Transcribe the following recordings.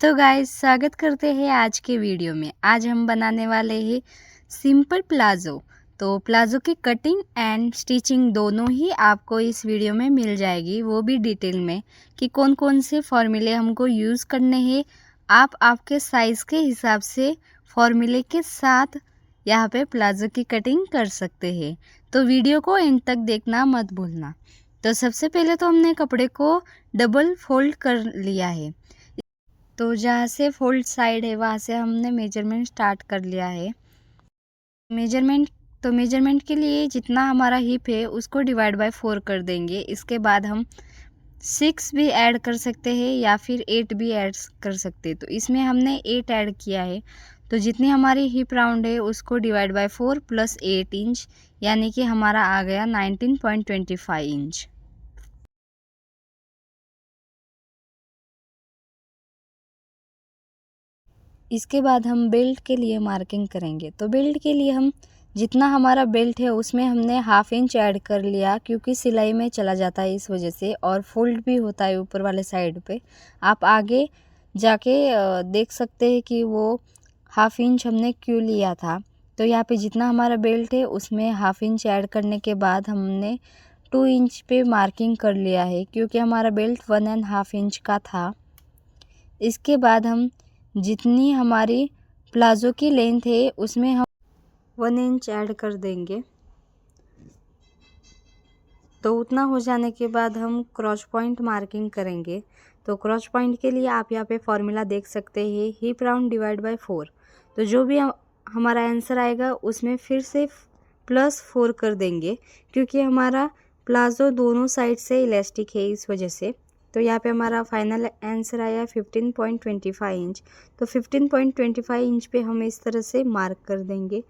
तो गाइस स्वागत करते हैं आज के वीडियो में। आज हम बनाने वाले हैं सिंपल प्लाज़ो। तो प्लाज़ो की कटिंग एंड स्टिचिंग दोनों ही आपको इस वीडियो में मिल जाएगी, वो भी डिटेल में कि कौन कौन से फॉर्मूले हमको यूज़ करने हैं। आप आपके साइज़ के हिसाब से फॉर्मूले के साथ यहाँ पे प्लाज़ो की कटिंग कर सकते हैं। तो वीडियो को एंड तक देखना मत भूलना। तो सबसे पहले तो हमने कपड़े को डबल फोल्ड कर लिया है। तो जहाँ से फोल्ड साइड है वहाँ से हमने मेजरमेंट स्टार्ट कर लिया है। मेजरमेंट के लिए जितना हमारा हिप है उसको डिवाइड बाय 4 कर देंगे। इसके बाद हम 6 भी ऐड कर सकते हैं या फिर 8 भी ऐड कर सकते हैं। तो इसमें हमने 8 ऐड किया है। तो जितनी हमारी हिप राउंड है उसको डिवाइड बाय 4 प्लस 8 इंच, यानी कि हमारा आ गया 19.25 इंच। इसके बाद हम बेल्ट के लिए मार्किंग करेंगे। तो बेल्ट के लिए हम जितना हमारा बेल्ट है उसमें हमने हाफ इंच ऐड कर लिया, क्योंकि सिलाई में चला जाता है इस वजह से, और फोल्ड भी होता है ऊपर वाले साइड पे। आप आगे जाके देख सकते हैं कि वो हाफ इंच हमने क्यों लिया था। तो यहाँ पे जितना हमारा बेल्ट है उसमें हाफ इंच ऐड करने के बाद हमने 2 इंच पे मार्किंग कर लिया है, क्योंकि हमारा बेल्ट 1.5 इंच का था। इसके बाद हम जितनी हमारी प्लाज़ो की लेंथ है उसमें हम 1 इंच ऐड कर देंगे। तो उतना हो जाने के बाद हम क्रॉस पॉइंट मार्किंग करेंगे। तो क्रॉस पॉइंट के लिए आप यहाँ पे फॉर्मूला देख सकते हैं, हिप राउंड डिवाइड बाय 4। तो जो भी हमारा आंसर आएगा उसमें फिर से +4 कर देंगे, क्योंकि हमारा प्लाज़ो दोनों साइड से इलास्टिक है इस वजह से। तो यहाँ पे हमारा फाइनल आंसर आया 15.25 इंच। तो 15.25 इंच पे हम इस तरह से मार्क कर देंगे।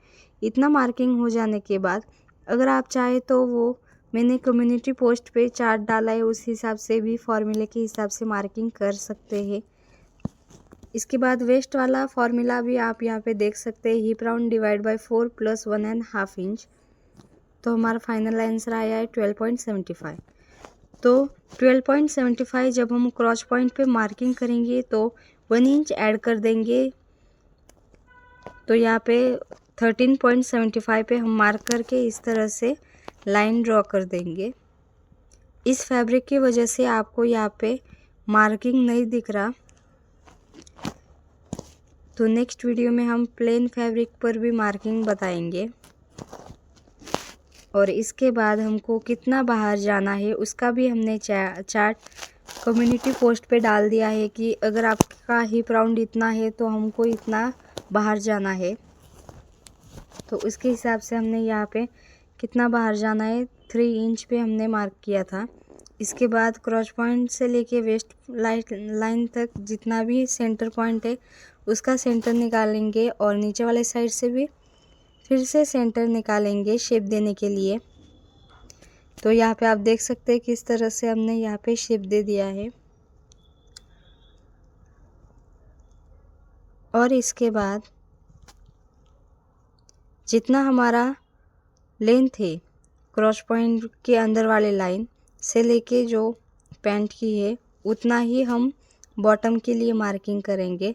इतना मार्किंग हो जाने के बाद अगर आप चाहे तो वो मैंने कम्युनिटी पोस्ट पे चार्ट डाला है, उस हिसाब से भी फॉर्मूले के हिसाब से मार्किंग कर सकते हैं। इसके बाद वेस्ट वाला फॉर्मूला भी आप यहाँ पे देख सकते हैं, hip round divide by 4 plus 1.5 inch. तो हमारा फाइनल आंसर आया है 12.75। तो 12.75 जब हम क्रॉस पॉइंट पे मार्किंग करेंगे तो 1 इंच ऐड कर देंगे। तो यहाँ पे 13.75 पे हम मार्क करके इस तरह से लाइन ड्रॉ कर देंगे। इस फैब्रिक की वजह से आपको यहाँ पे मार्किंग नहीं दिख रहा। तो नेक्स्ट वीडियो में हम प्लेन फैब्रिक पर भी मार्किंग बताएंगे, और इसके बाद हमको कितना बाहर जाना है उसका भी हमने चार्ट कम्युनिटी पोस्ट पे डाल दिया है कि अगर आपका हिप राउंड इतना है तो हमको इतना बाहर जाना है। तो उसके हिसाब से हमने यहाँ पे कितना बाहर जाना है 3 इंच पे हमने मार्क किया था। इसके बाद क्रॉस पॉइंट से लेके वेस्ट लाइन तक जितना भी सेंटर पॉइंट है उसका सेंटर निकालेंगे, और नीचे वाले साइड से भी फिर से सेंटर निकालेंगे शेप देने के लिए। तो यहाँ पे आप देख सकते हैं किस तरह से हमने यहाँ पे शेप दे दिया है। और इसके बाद जितना हमारा लेंथ है क्रॉस पॉइंट के अंदर वाले लाइन से लेके जो पैंट की है उतना ही हम बॉटम के लिए मार्किंग करेंगे।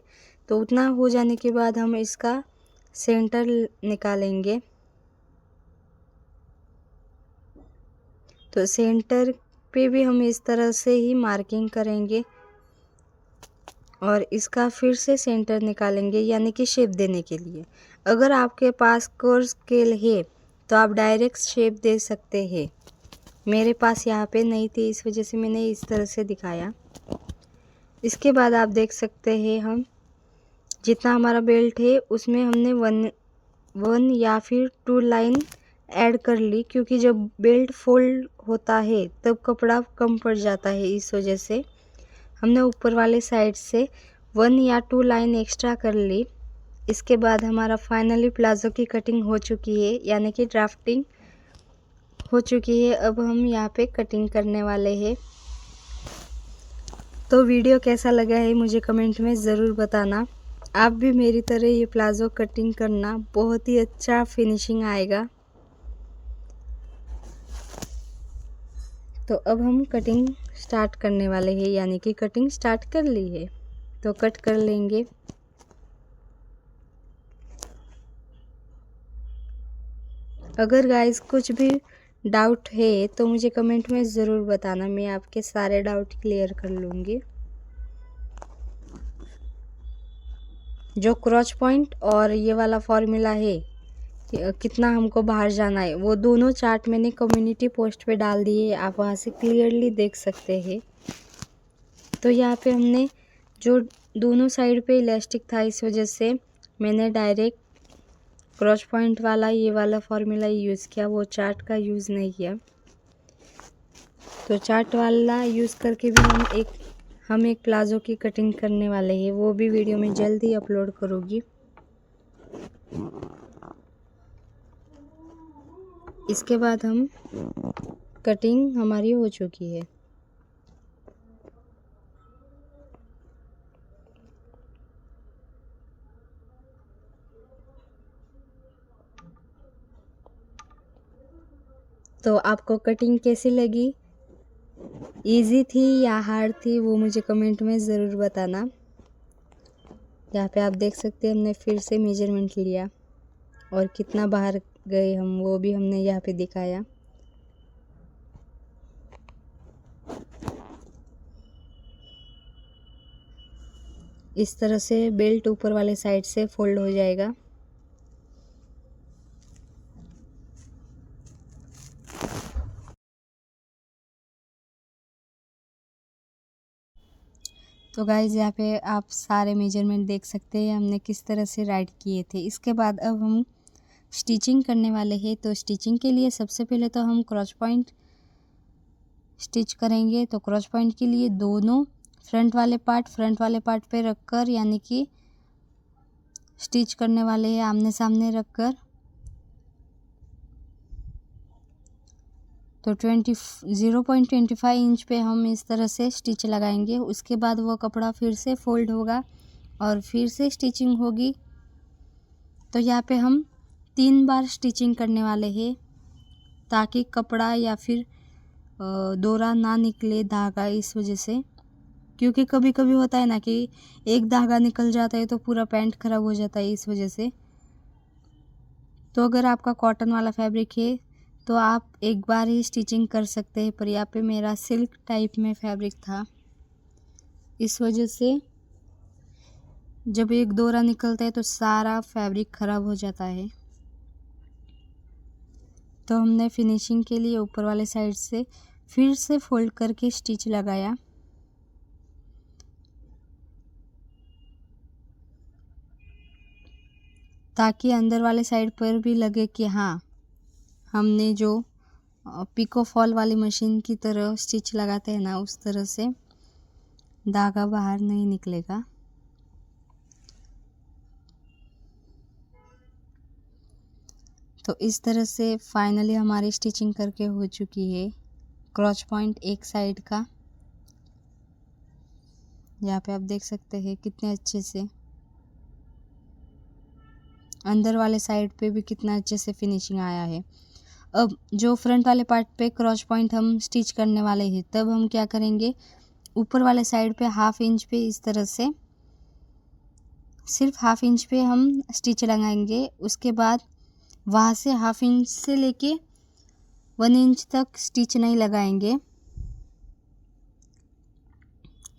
तो उतना हो जाने के बाद हम इसका सेंटर निकालेंगे। तो सेंटर पे भी हम इस तरह से ही मार्किंग करेंगे और इसका फिर से सेंटर निकालेंगे, यानी कि शेप देने के लिए। अगर आपके पास कर्व स्केल है तो आप डायरेक्ट शेप दे सकते हैं। मेरे पास यहाँ पे नहीं थी, इस वजह से मैंने इस तरह से दिखाया। इसके बाद आप देख सकते हैं हम जितना हमारा बेल्ट है उसमें हमने वन या फिर 2 लाइन ऐड कर ली, क्योंकि जब बेल्ट फोल्ड होता है तब कपड़ा कम पड़ जाता है। इस वजह से हमने ऊपर वाले साइड से 1 या 2 लाइन एक्स्ट्रा कर ली। इसके बाद हमारा फाइनली प्लाज़ो की कटिंग हो चुकी है, यानी कि ड्राफ्टिंग हो चुकी है। अब हम यहाँ पे कटिंग करने वाले हैं। तो वीडियो कैसा लगा है मुझे कमेंट में ज़रूर बताना। आप भी मेरी तरह ये प्लाज़ो कटिंग करना, बहुत ही अच्छा फिनिशिंग आएगा। तो अब हम कटिंग स्टार्ट करने वाले हैं, यानी कि कटिंग स्टार्ट कर ली है। तो कट कर लेंगे। अगर गाइस कुछ भी डाउट है तो मुझे कमेंट में ज़रूर बताना, मैं आपके सारे डाउट क्लियर कर लूँगी। जो क्रॉच पॉइंट और ये वाला फॉर्मूला है कितना हमको बाहर जाना है, वो दोनों चार्ट मैंने कम्युनिटी पोस्ट पे डाल दिए, आप वहाँ से क्लियरली देख सकते हैं। तो यहाँ पे हमने जो दोनों साइड पे इलास्टिक था, इस वजह से मैंने डायरेक्ट क्रॉच पॉइंट वाला ये वाला फॉर्मूला यूज़ किया, वो चार्ट का यूज़ नहीं किया। तो चार्ट वाला यूज़ करके भी हम एक प्लाज़ो की कटिंग करने वाले हैं, वो भी वीडियो में जल्द ही अपलोड करूँगी। इसके बाद हम कटिंग हमारी हो चुकी है। तो आपको कटिंग कैसी लगी, इजी थी या हार्ड थी, वो मुझे कमेंट में ज़रूर बताना। यहाँ पे आप देख सकते हैं हमने फिर से मेजरमेंट लिया और कितना बाहर गए हम, वो भी हमने यहाँ पे दिखाया। इस तरह से बेल्ट ऊपर वाले साइड से फोल्ड हो जाएगा। तो गाइज यहाँ पे आप सारे मेजरमेंट देख सकते हैं हमने किस तरह से राइट किए थे। इसके बाद अब हम स्टिचिंग करने वाले हैं। तो स्टिचिंग के लिए सबसे पहले तो हम क्रॉच पॉइंट स्टिच करेंगे। तो क्रॉच पॉइंट के लिए दोनों फ्रंट वाले पार्ट पे रखकर, यानी कि स्टिच करने वाले हैं आमने सामने रखकर। तो 0.25 इंच पे हम इस तरह से स्टिच लगाएंगे। उसके बाद वो कपड़ा फिर से फोल्ड होगा और फिर से स्टिचिंग होगी। तो यहाँ पे हम 3 बार स्टिचिंग करने वाले हैं, ताकि कपड़ा या फिर डोरा ना निकले, धागा, इस वजह से। क्योंकि कभी कभी होता है ना कि एक धागा निकल जाता है तो पूरा पैंट खराब हो जाता है, इस वजह से। तो अगर आपका कॉटन वाला फैब्रिक है तो आप एक बार ही स्टिचिंग कर सकते हैं, पर यहाँ पे मेरा सिल्क टाइप में फैब्रिक था, इस वजह से जब एक डोरा निकलता है तो सारा फैब्रिक खराब हो जाता है। तो हमने फिनिशिंग के लिए ऊपर वाले साइड से फिर से फोल्ड करके स्टिच लगाया। ताकि अंदर वाले साइड पर भी लगे कि हाँ, हमने जो पिको फॉल वाली मशीन की तरह स्टिच लगाते हैं ना, उस तरह से धागा बाहर नहीं निकलेगा। तो इस तरह से फाइनली हमारी स्टिचिंग करके हो चुकी है। क्रॉच पॉइंट एक साइड का यहाँ पे आप देख सकते हैं कितने अच्छे से, अंदर वाले साइड पे भी कितना अच्छे से फिनिशिंग आया है। अब जो फ्रंट वाले पार्ट पे क्रॉच पॉइंट हम स्टिच करने वाले हैं, तब हम क्या करेंगे, ऊपर वाले साइड पे 1/2 इंच पे इस तरह से, सिर्फ 1/2 इंच पे हम स्टिच लगाएंगे। उसके बाद वहाँ से 1/2 इंच से लेके 1 इंच तक स्टिच नहीं लगाएंगे,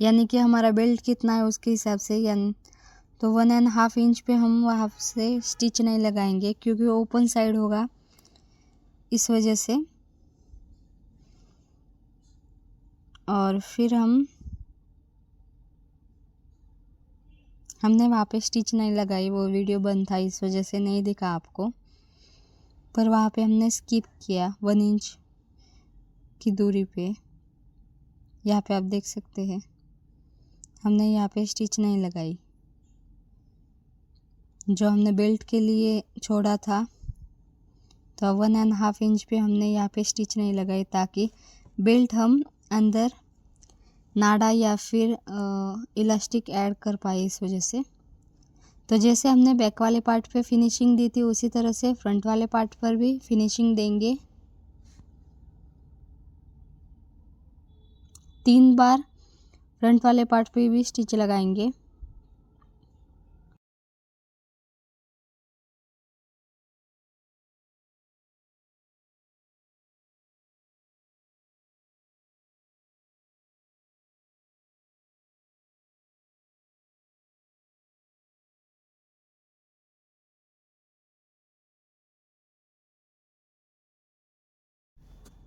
यानी कि हमारा बेल्ट कितना है उसके हिसाब से, यानी तो 1.5 इंच पे हम वहाँ से स्टिच नहीं लगाएंगे, क्योंकि ओपन साइड होगा, इस वजह से। और फिर हमने वहाँ पे स्टिच नहीं लगाई, वो वीडियो बंद था, इस वजह से नहीं दिखा आपको। पर वहाँ पे हमने स्किप किया 1 इंच की दूरी पे। यहाँ पे आप देख सकते हैं हमने यहाँ पे स्टिच नहीं लगाई, जो हमने बेल्ट के लिए छोड़ा था। तो 1.5 इंच पे हमने यहाँ पे स्टिच नहीं लगाई, ताकि बेल्ट हम अंदर नाड़ा या फिर इलास्टिक ऐड कर पाए, इस वजह से। तो जैसे हमने बैक वाले पार्ट पे फिनिशिंग दी थी, उसी तरह से फ्रंट वाले पार्ट पर भी फिनिशिंग देंगे। 3 बार फ्रंट वाले पार्ट पे भी स्टिच लगाएंगे।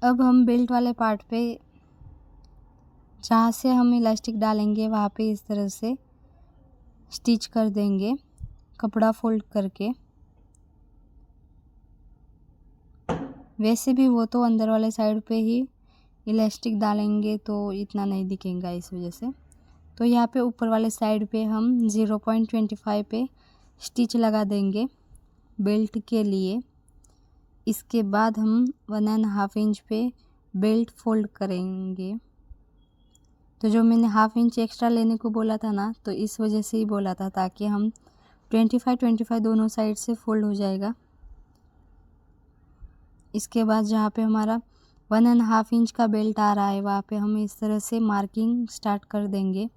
अब हम बेल्ट वाले पार्ट पे जहाँ से हम इलास्टिक डालेंगे वहाँ पे इस तरह से स्टिच कर देंगे कपड़ा फोल्ड करके। वैसे भी वो तो अंदर वाले साइड पे ही इलास्टिक डालेंगे तो इतना नहीं दिखेगा इस वजह से। तो यहाँ पे ऊपर वाले साइड पे हम 0.25 पे स्टिच लगा देंगे बेल्ट के लिए। इसके बाद हम 1.5 इंच पे बेल्ट फोल्ड करेंगे। तो जो मैंने हाफ इंच एक्स्ट्रा लेने को बोला था ना, तो इस वजह से ही बोला था ताकि हम 25 दोनों साइड से फोल्ड हो जाएगा। इसके बाद जहाँ पे हमारा 1.5 इंच का बेल्ट आ रहा है वहाँ पे हम इस तरह से मार्किंग स्टार्ट कर देंगे।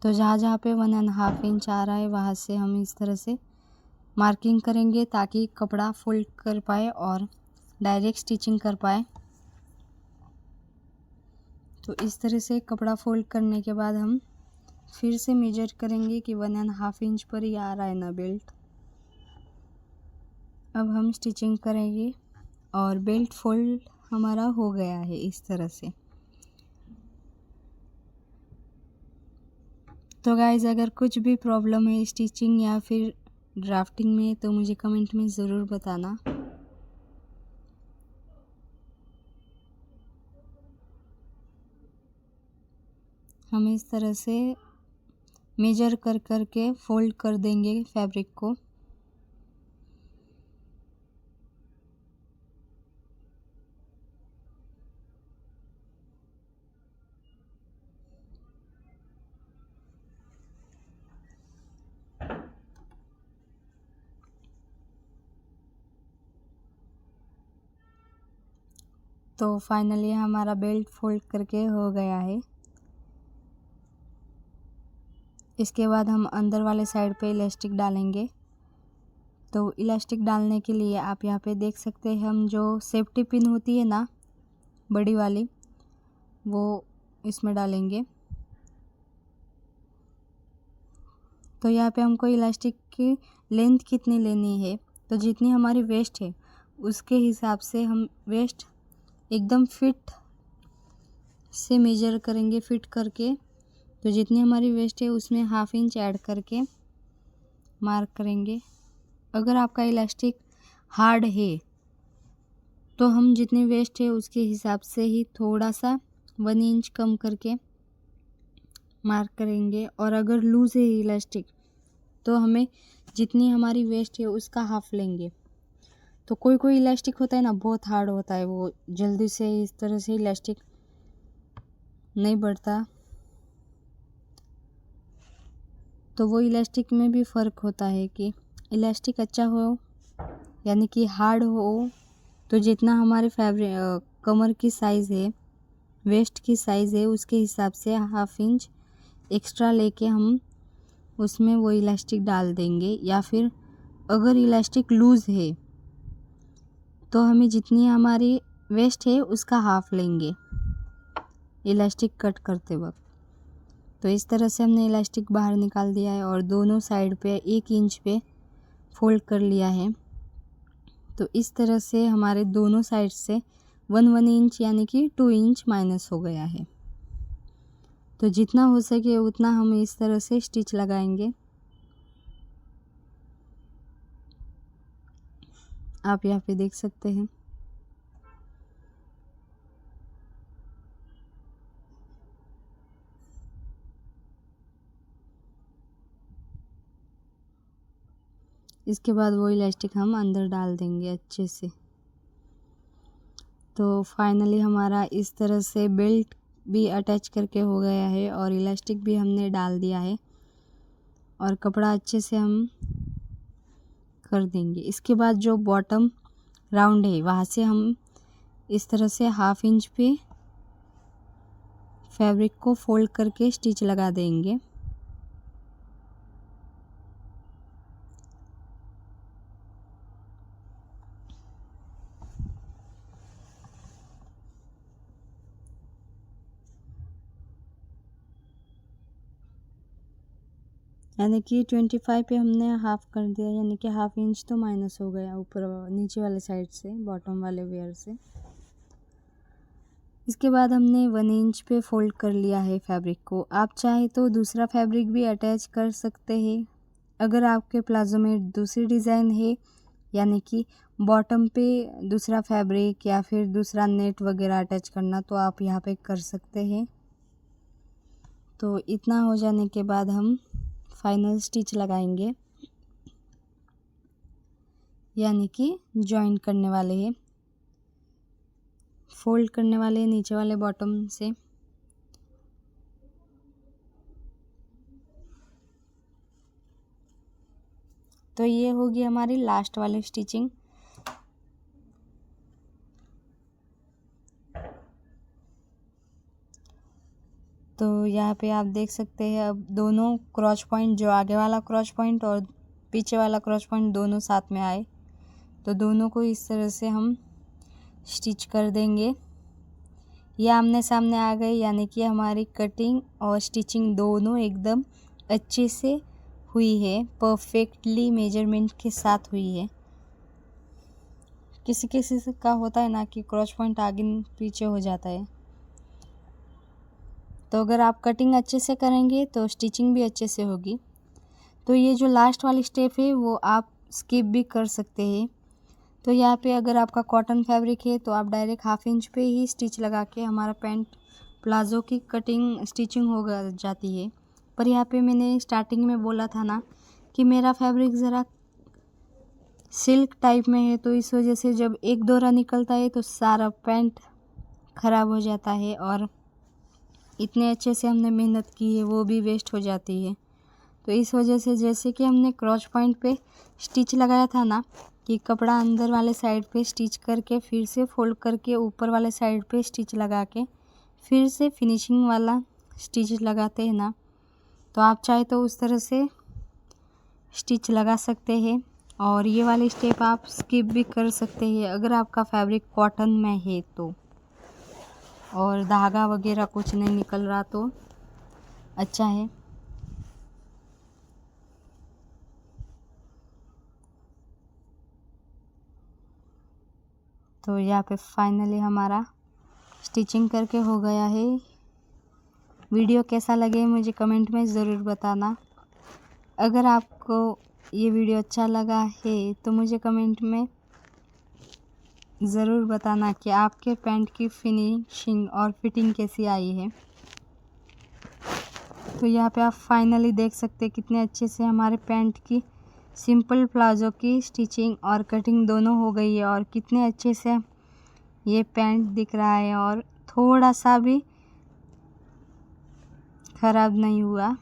तो जहाँ जहाँ पे 1.5 इंच आ रहा है वहाँ से हम इस तरह से मार्किंग करेंगे ताकि कपड़ा फोल्ड कर पाए और डायरेक्ट स्टिचिंग कर पाए। तो इस तरह से कपड़ा फोल्ड करने के बाद हम फिर से मेजर करेंगे कि 1.5 इंच पर ही आ रहा है ना बेल्ट। अब हम स्टिचिंग करेंगे और बेल्ट फोल्ड हमारा हो गया है इस तरह से। तो गाइज़ अगर कुछ भी प्रॉब्लम है स्टिचिंग या फिर ड्राफ्टिंग में तो मुझे कमेंट में ज़रूर बताना। हम इस तरह से मेजर कर के फोल्ड कर देंगे फैब्रिक को। तो फाइनली हमारा बेल्ट फोल्ड करके हो गया है। इसके बाद हम अंदर वाले साइड पे इलास्टिक डालेंगे। तो इलास्टिक डालने के लिए आप यहाँ पे देख सकते हैं हम जो सेफ्टी पिन होती है ना बड़ी वाली, वो इसमें डालेंगे। तो यहाँ पे हमको इलास्टिक की लेंथ कितनी लेनी है, तो जितनी हमारी वेस्ट है उसके हिसाब से हम वेस्ट एकदम फिट से मेजर करेंगे, फिट करके। तो जितनी हमारी वेस्ट है उसमें हाफ इंच ऐड करके मार्क करेंगे। अगर आपका इलास्टिक हार्ड है तो हम जितनी वेस्ट है उसके हिसाब से ही थोड़ा सा 1 इंच कम करके मार्क करेंगे। और अगर लूज़ है इलास्टिक तो हमें जितनी हमारी वेस्ट है उसका हाफ लेंगे। तो कोई कोई इलास्टिक होता है ना बहुत हार्ड होता है, वो जल्दी से इस तरह से इलास्टिक नहीं बढ़ता। तो वो इलास्टिक में भी फ़र्क होता है कि इलास्टिक अच्छा हो यानी कि हार्ड हो तो जितना हमारे फैब्रिक कमर की साइज़ है, वेस्ट की साइज़ है उसके हिसाब से हाफ इंच एक्स्ट्रा लेके हम उसमें वो इलास्टिक डाल देंगे। या फिर अगर इलास्टिक लूज़ है तो हमें जितनी हमारी वेस्ट है उसका हाफ लेंगे इलास्टिक कट करते वक्त। तो इस तरह से हमने इलास्टिक बाहर निकाल दिया है और दोनों साइड पे 1 इंच पे फोल्ड कर लिया है। तो इस तरह से हमारे दोनों साइड से 1 इंच यानी कि 2 इंच माइनस हो गया है। तो जितना हो सके उतना हम इस तरह से स्टिच लगाएंगे। आप यहाँ पे देख सकते हैं। इसके बाद वो इलास्टिक हम अंदर डाल देंगे अच्छे से। तो फाइनली हमारा इस तरह से बेल्ट भी अटैच करके हो गया है और इलास्टिक भी हमने डाल दिया है और कपड़ा अच्छे से हम कर देंगे। इसके बाद जो बॉटम राउंड है वहाँ से हम इस तरह से हाफ इंच पे फैब्रिक को फोल्ड करके स्टिच लगा देंगे। यानी कि 25 पे हमने हाफ कर दिया, यानी कि हाफ इंच तो माइनस हो गया ऊपर नीचे वाले साइड से, बॉटम वाले वेयर से। इसके बाद हमने 1 इंच पे फोल्ड कर लिया है फैब्रिक को। आप चाहे तो दूसरा फैब्रिक भी अटैच कर सकते हैं। अगर आपके प्लाज़ो में दूसरी डिज़ाइन है, यानी कि बॉटम पे दूसरा फैब्रिक या फिर दूसरा नेट वगैरह अटैच करना, तो आप यहाँ पे कर सकते हैं। तो इतना हो जाने के बाद हम फाइनल स्टिच लगाएंगे, यानी कि जॉइन करने वाले हैं, फोल्ड करने वाले हैं नीचे वाले बॉटम से। तो ये होगी हमारी लास्ट वाली स्टिचिंग। तो यहाँ पे आप देख सकते हैं, अब दोनों क्रॉच पॉइंट, जो आगे वाला क्रॉच पॉइंट और पीछे वाला क्रॉच पॉइंट दोनों साथ में आए। तो दोनों को इस तरह से हम स्टिच कर देंगे। ये आमने सामने आ गए, यानी कि हमारी कटिंग और स्टिचिंग दोनों एकदम अच्छे से हुई है, परफेक्टली मेजरमेंट के साथ हुई है। किसी किसी का होता है ना कि क्रॉच पॉइंट आगे पीछे हो जाता है। तो अगर आप कटिंग अच्छे से करेंगे तो स्टिचिंग भी अच्छे से होगी। तो ये जो लास्ट वाली स्टेप है वो आप स्किप भी कर सकते हैं। तो यहाँ पे अगर आपका कॉटन फैब्रिक है तो आप डायरेक्ट 1/2 इंच पे ही स्टिच लगा के हमारा पैंट प्लाज़ो की कटिंग स्टिचिंग हो जाती है। पर यहाँ पे मैंने स्टार्टिंग में बोला था ना कि मेरा फैब्रिक ज़रा सिल्क टाइप में है, तो इस वजह से जब एक डोरा निकलता है तो सारा पैंट ख़राब हो जाता है और इतने अच्छे से हमने मेहनत की है वो भी वेस्ट हो जाती है। तो इस वजह से जैसे कि हमने क्रॉच पॉइंट पे स्टिच लगाया था ना, कि कपड़ा अंदर वाले साइड पे स्टिच करके फिर से फोल्ड करके ऊपर वाले साइड पे स्टिच लगा के फिर से फिनिशिंग वाला स्टिच लगाते हैं ना, तो आप चाहे तो उस तरह से स्टिच लगा सकते हैं। और ये वाली स्टेप आप स्किप भी कर सकते हैं अगर आपका फैब्रिक कॉटन में है तो, और धागा वगैरह कुछ नहीं निकल रहा तो अच्छा है। तो यहाँ पे फाइनली हमारा स्टिचिंग करके हो गया है। वीडियो कैसा लगे मुझे कमेंट में ज़रूर बताना। अगर आपको ये वीडियो अच्छा लगा है तो मुझे कमेंट में ज़रूर बताना कि आपके पैंट की फिनिशिंग और फिटिंग कैसी आई है। तो यहाँ पे आप फाइनली देख सकते हैं कितने अच्छे से हमारे पैंट की सिंपल प्लाज़ो की स्टिचिंग और कटिंग दोनों हो गई है, और कितने अच्छे से ये पैंट दिख रहा है और थोड़ा सा भी ख़राब नहीं हुआ।